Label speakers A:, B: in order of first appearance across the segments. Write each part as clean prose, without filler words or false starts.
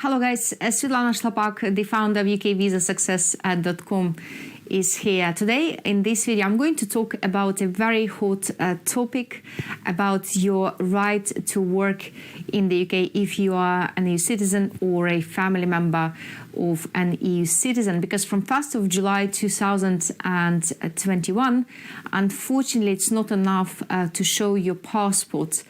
A: Hello guys, Svetlana Shlapak, the founder of ukvisasuccess.com is here today. In this video, I'm going to talk about a very hot topic about your right to work in the UK if you are an EU citizen or a family member of an EU citizen. Because from 1st of July 2021, unfortunately, it's not enough to show your passport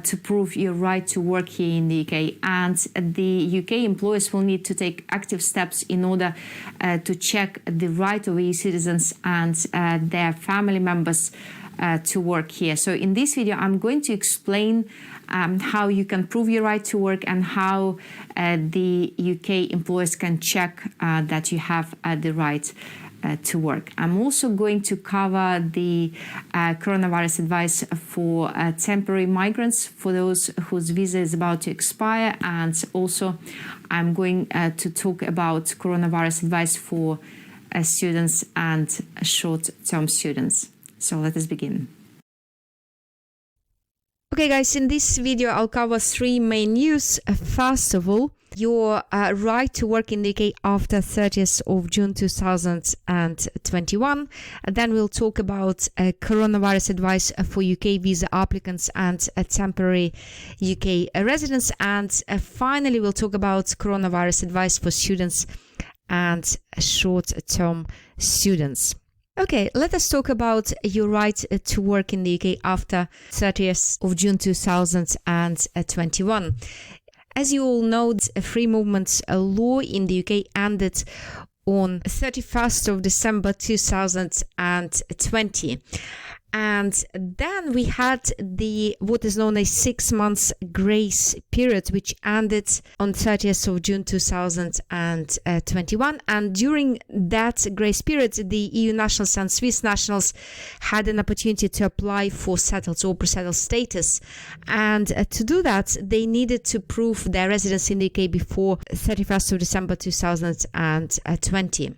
A: to prove your right to work here in the UK, and the UK employers will need to take active steps in order to check the right of EU citizens and their family members to work here. So in this video, I'm going to explain how you can prove your right to work and how the UK employers can check that you have the right to work. I'm also going to cover the coronavirus advice for temporary migrants, for those whose visa is about to expire, and also I'm going to talk about coronavirus advice for students and short-term students. So let us begin. Okay guys, in this video I'll cover three main news. First of all, your right to work in the UK after 30th of June 2021. Then we'll talk about coronavirus advice for UK visa applicants and temporary UK residents. And finally, we'll talk about coronavirus advice for students and short-term students. Okay, let us talk about your right to work in the UK after 30th of June 2021. As you all know, the free movement law in the UK ended on 31st of December 2020. And then we had what is known as 6 months grace period, which ended on 30th of June 2021. And during that grace period, the EU nationals and Swiss nationals had an opportunity to apply for settled or pre-settled status. And to do that, they needed to prove their residence in the UK before 31st of December 2020.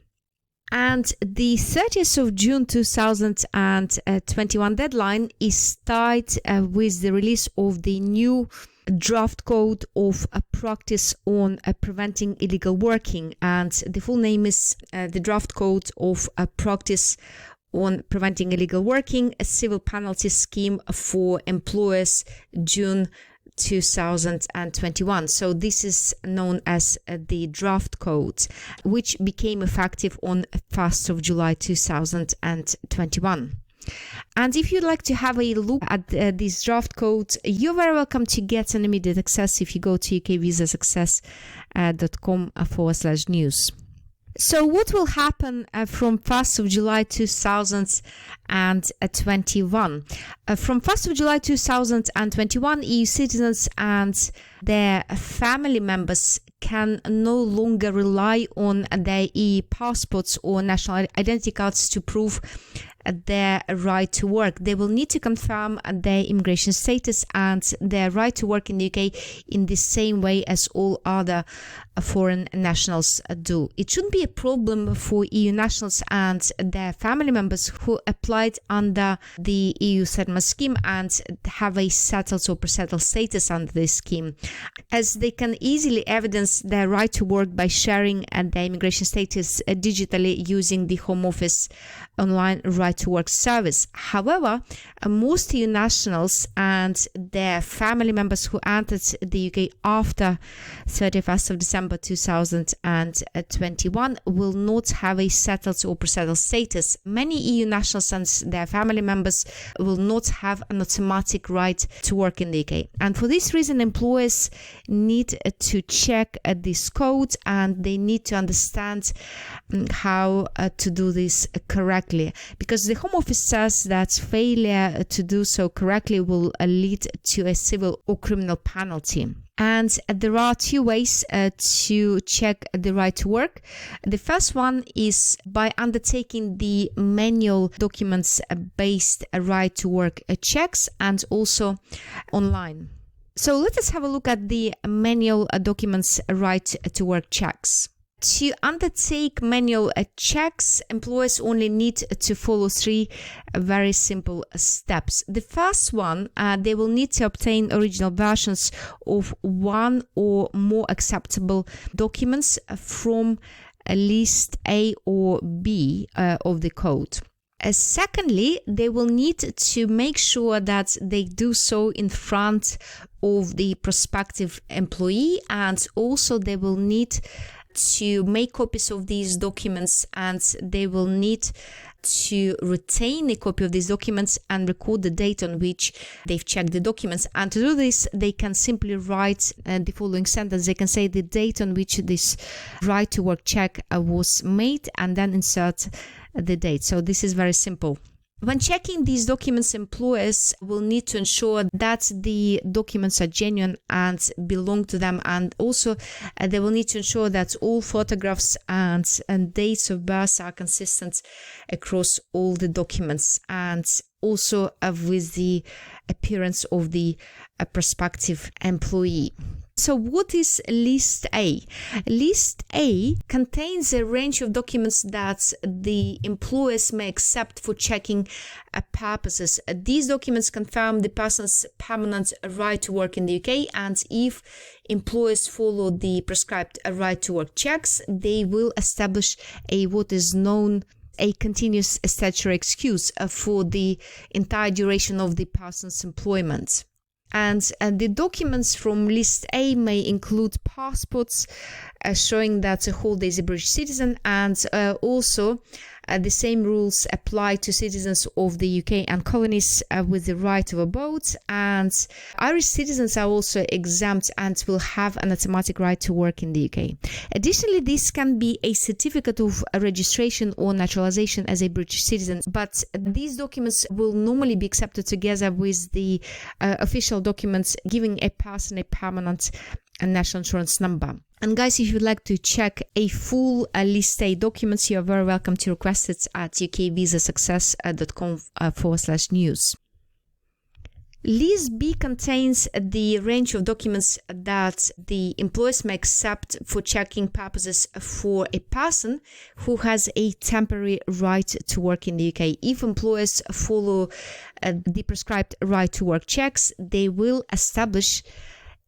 A: And the 30th of June 2021 deadline is tied with the release of the new draft code of practice on preventing illegal working. And the full name is the draft code of practice on preventing illegal working, a civil penalty scheme for employers, June 2021. So this is known as the draft code, which became effective on 1st of July 2021. And if you'd like to have a look at this draft code, you're very welcome to get an immediate access if you go to ukvisasuccess.com/news. So what will happen from 1st of July 2021? From 1st of July 2021, EU citizens and their family members can no longer rely on their EU passports or national identity cards to prove their right to work. They will need to confirm their immigration status and their right to work in the UK in the same way as all other foreign nationals do. It shouldn't be a problem for EU nationals and their family members who applied under the EU settlement scheme and have a settled or pre-settled status under this scheme, as they can easily evidence their right to work by sharing their immigration status digitally using the Home Office online right to work service. However, most EU nationals and their family members who entered the UK after 31st of December 2021 will not have a settled or pre-settled status. Many EU nationals and their family members will not have an automatic right to work in the UK. And for this reason, employers need to check this code and they need to understand how to do this correctly, because the Home Office says that failure to do so correctly will lead to a civil or criminal penalty. And there are two ways to check the right to work. The first one is by undertaking the manual documents-based right to work checks and also online. So let us have a look at the manual documents right to work checks. To undertake manual checks, employers only need to follow 3 very simple steps. The first one, they will need to obtain original versions of 1 or more acceptable documents from list A or B of the code. Secondly, they will need to make sure that they do so in front of the prospective employee, and also they will need to make copies of these documents, and they will need to retain a copy of these documents and record the date on which they've checked the documents. And to do this, they can simply write the following sentence. They can say the date on which this right to work check was made, and then insert the date. So this is very simple. When checking these documents, employers will need to ensure that the documents are genuine and belong to them, and also they will need to ensure that all photographs and dates of birth are consistent across all the documents, and also with the appearance of the prospective employee. So what is List A? List A contains a range of documents that the employers may accept for checking purposes. These documents confirm the person's permanent right to work in the UK, and if employers follow the prescribed right to work checks, they will establish what is known a continuous statutory excuse for the entire duration of the person's employment. And the documents from List A may include passports showing that the holder is a British citizen, and also the same rules apply to citizens of the UK and colonies with the right of abode, and Irish citizens are also exempt and will have an automatic right to work in the UK. Additionally, this can be a certificate of registration or naturalization as a British citizen, but these documents will normally be accepted together with the official documents giving a person a permanent national insurance number. And guys, if you'd like to check a full List A documents, you are very welcome to request it at ukvisasuccess.com/news. List B contains the range of documents that the employers may accept for checking purposes for a person who has a temporary right to work in the UK. If employers follow the prescribed right to work checks, they will establish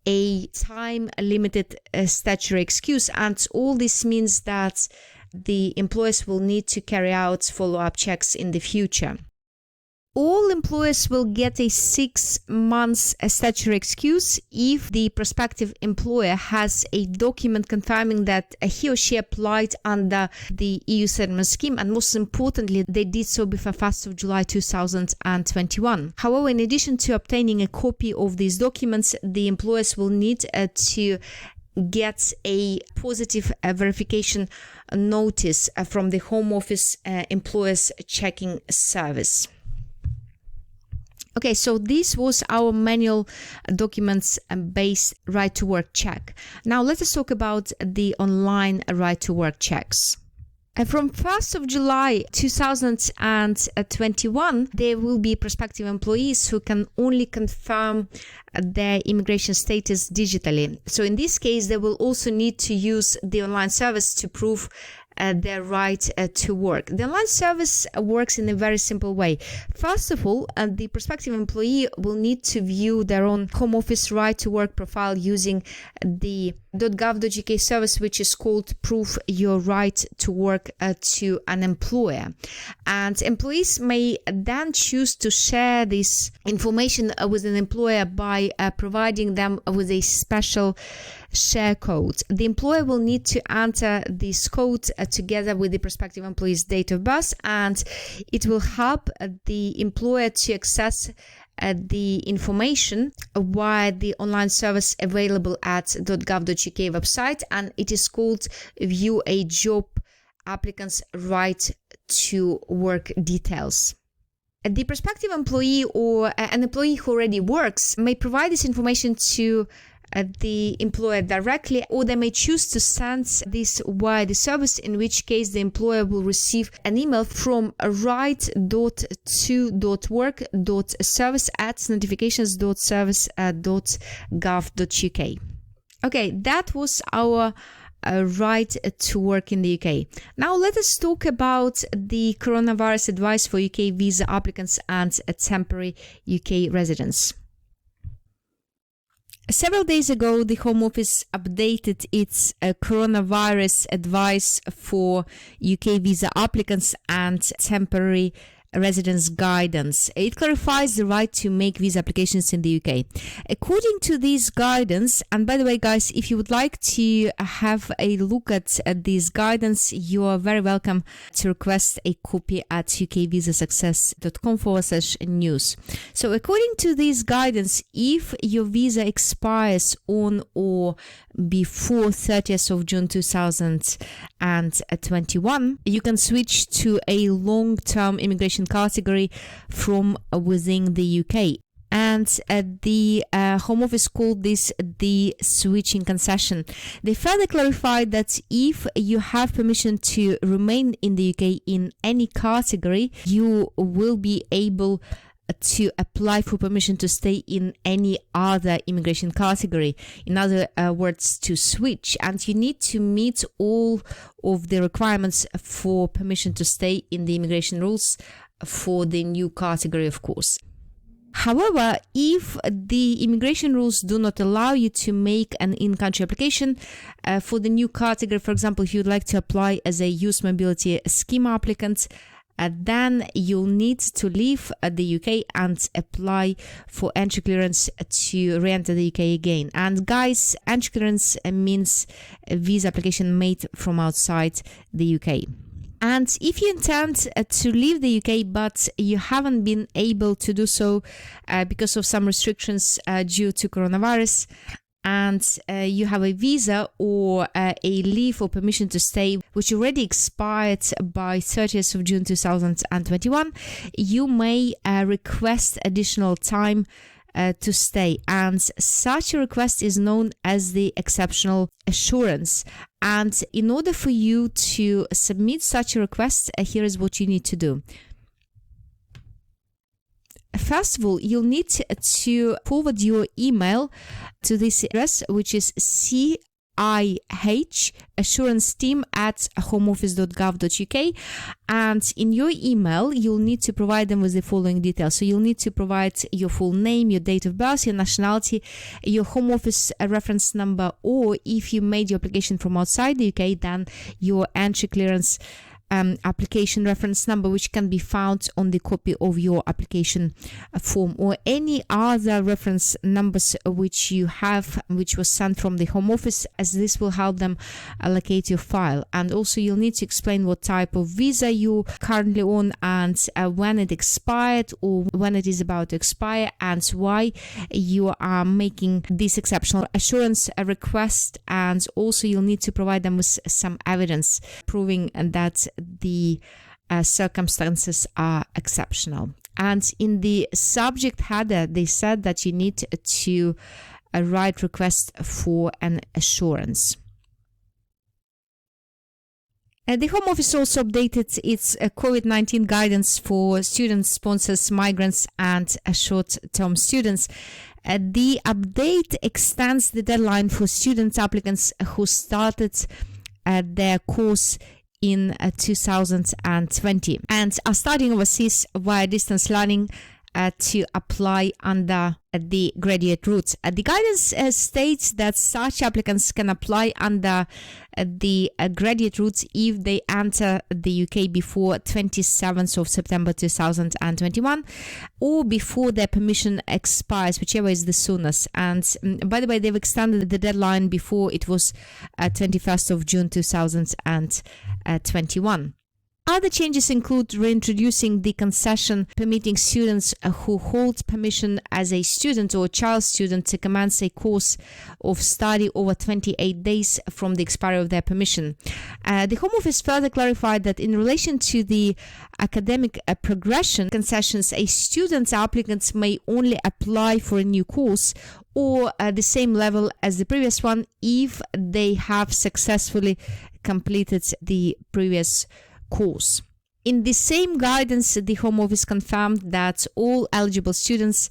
A: a time-limited statutory excuse, and all this means that the employers will need to carry out follow-up checks in the future. All employers will get a 6 months statutory excuse if the prospective employer has a document confirming that he or she applied under the EU settlement scheme, and most importantly, they did so before 1st of July 2021. However, in addition to obtaining a copy of these documents, the employers will need to get a positive verification notice from the Home Office Employers Checking Service. Okay, so this was our manual documents-based right to work check. Now let us talk about the online right to work checks. From 1st of July 2021, there will be prospective employees who can only confirm their immigration status digitally. So in this case, they will also need to use the online service to prove their right to work. The online service works in a very simple way. First of all, the prospective employee will need to view their own Home Office right to work profile using the .gov.uk service, which is called Prove Your Right to Work to an Employer. And employees may then choose to share this information with an employer by providing them with a special share code. The employer will need to enter this code together with the prospective employee's date of birth, and it will help the employer to access the information via the online service available at .gov.uk website, and it is called View a Job Applicants' Right to Work Details. The prospective employee or an employee who already works may provide this information to the employer directly, or they may choose to send this via the service, in which case the employer will receive an email from right.to.work.service@notifications.service.gov.uk. Okay, that was our right to work in the UK. Now let us talk about the coronavirus advice for UK visa applicants and temporary UK residents. Several days ago, the Home Office updated its coronavirus advice for UK visa applicants and temporary residence guidance. It clarifies the right to make visa applications in the UK. According to this guidance, and by the way, guys, if you would like to have a look at this guidance, you are very welcome to request a copy at ukvisasuccess.com/news. So according to this guidance, if your visa expires on or before 30th of June 2021, you can switch to a long-term immigration category from within the UK. And the Home Office called this the switching concession. They further clarified that if you have permission to remain in the UK in any category, you will be able to apply for permission to stay in any other immigration category. In other words, to switch. And you need to meet all of the requirements for permission to stay in the immigration rules for the new category, of course. However, if the immigration rules do not allow you to make an in-country application for the new category, for example, if you'd like to apply as a youth mobility scheme applicant, then you'll need to leave the UK and apply for entry clearance to re-enter the UK again. And guys, entry clearance means a visa application made from outside the UK. And if you intend to leave the UK but you haven't been able to do so because of some restrictions due to coronavirus, and you have a visa or a leave or permission to stay which already expired by 30th of June 2021, you may request additional time to stay, and such a request is known as the exceptional assurance. And in order for you to submit such a request, here is what you need to do. First of all, you'll need to forward your email to this address, which is CIHassuranceteam@homeoffice.gov.uk, and in your email you'll need to provide them with the following details. So you'll need to provide your full name, your date of birth, your nationality, your Home Office reference number, or if you made your application from outside the UK, then your entry clearance application reference number, which can be found on the copy of your application form, or any other reference numbers which you have, which was sent from the Home Office, as this will help them allocate your file. And also you'll need to explain what type of visa you're currently on, and when it expired or when it is about to expire, and why you are making this exceptional assurance request. And also you'll need to provide them with some evidence proving that the circumstances are exceptional. And in the subject header, they said that you need to write request for an assurance. The Home Office also updated its COVID-19 guidance for students, sponsors, migrants, and short-term students. The update extends the deadline for student applicants who started their course in 2020 and are studying overseas via distance learning to apply under the graduate route. The guidance states that such applicants can apply under the graduate route if they enter the UK before 27th of September 2021 or before their permission expires, whichever is the soonest. And by the way, they've extended the deadline before it was 21st of June 2021. Other changes include reintroducing the concession permitting students who hold permission as a student or child student to commence a course of study over 28 days from the expiry of their permission. The Home Office further clarified that in relation to the academic progression concessions, a student's applicants may only apply for a new course or the same level as the previous one if they have successfully completed the previous course. In the same guidance, the Home Office confirmed that all eligible students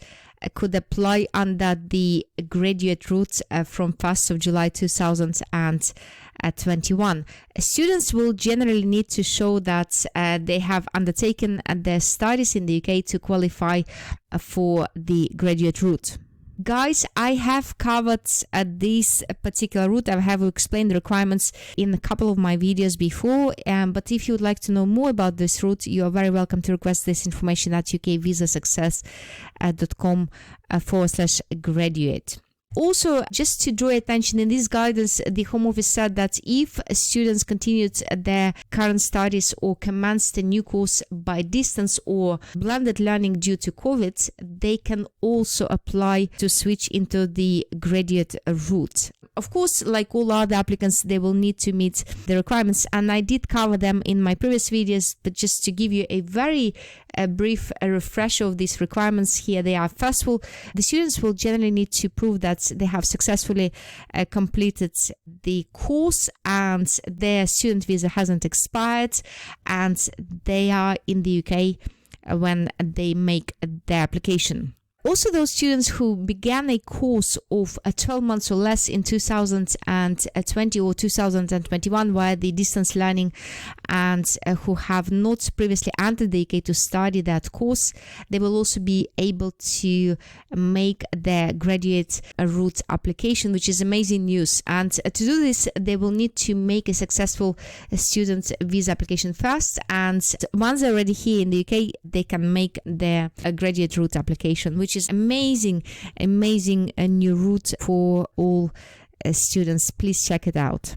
A: could apply under the graduate route from 1st of July 2021 2021. Students will generally need to show that they have undertaken their studies in the UK to qualify for the graduate route. Guys, I have covered this particular route. I have explained the requirements in a couple of my videos before, but if you would like to know more about this route, you are very welcome to request this information at ukvisasuccess.com/graduate. Also, just to draw attention, in this guidance, the Home Office said that if students continued their current studies or commenced a new course by distance or blended learning due to COVID, they can also apply to switch into the graduate route. Of course, like all other applicants, they will need to meet the requirements, and I did cover them in my previous videos, but just to give you a very brief refresher of these requirements, here they are. First of all, the students will generally need to prove that they have successfully completed the course and their student visa hasn't expired and they are in the UK when they make their application. Also, those students who began a course of 12 months or less in 2020 or 2021 via the distance learning and who have not previously entered the UK to study that course, they will also be able to make their graduate route application, which is amazing news. And to do this, they will need to make a successful student visa application first. And once they're already here in the UK, they can make their graduate route application, which is amazing new route for all students. Please check it out.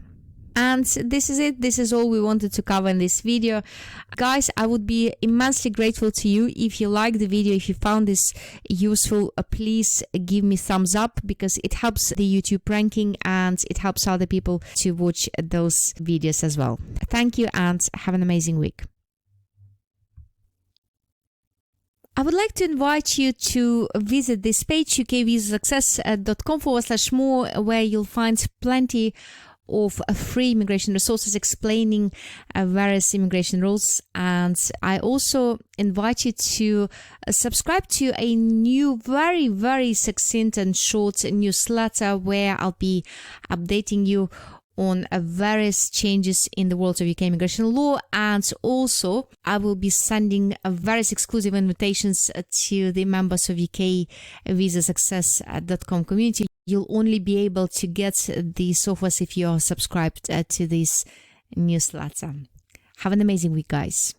A: And this is it. This is all we wanted to cover in this video. Guys, I would be immensely grateful to you if you liked the video, if you found this useful. Please give me thumbs up because it helps the YouTube ranking and it helps other people to watch those videos as well. Thank you and have an amazing week. I would like to invite you to visit this page, ukvisasuccess.com/more, where you'll find plenty of free immigration resources explaining various immigration rules. And I also invite you to subscribe to a new, very succinct and short newsletter where I'll be updating you on various changes in the world of UK immigration law, and also I will be sending various exclusive invitations to the members of ukvisasuccess.com community. You'll only be able to get these offers if you are subscribed to this newsletter. Have an amazing week, guys.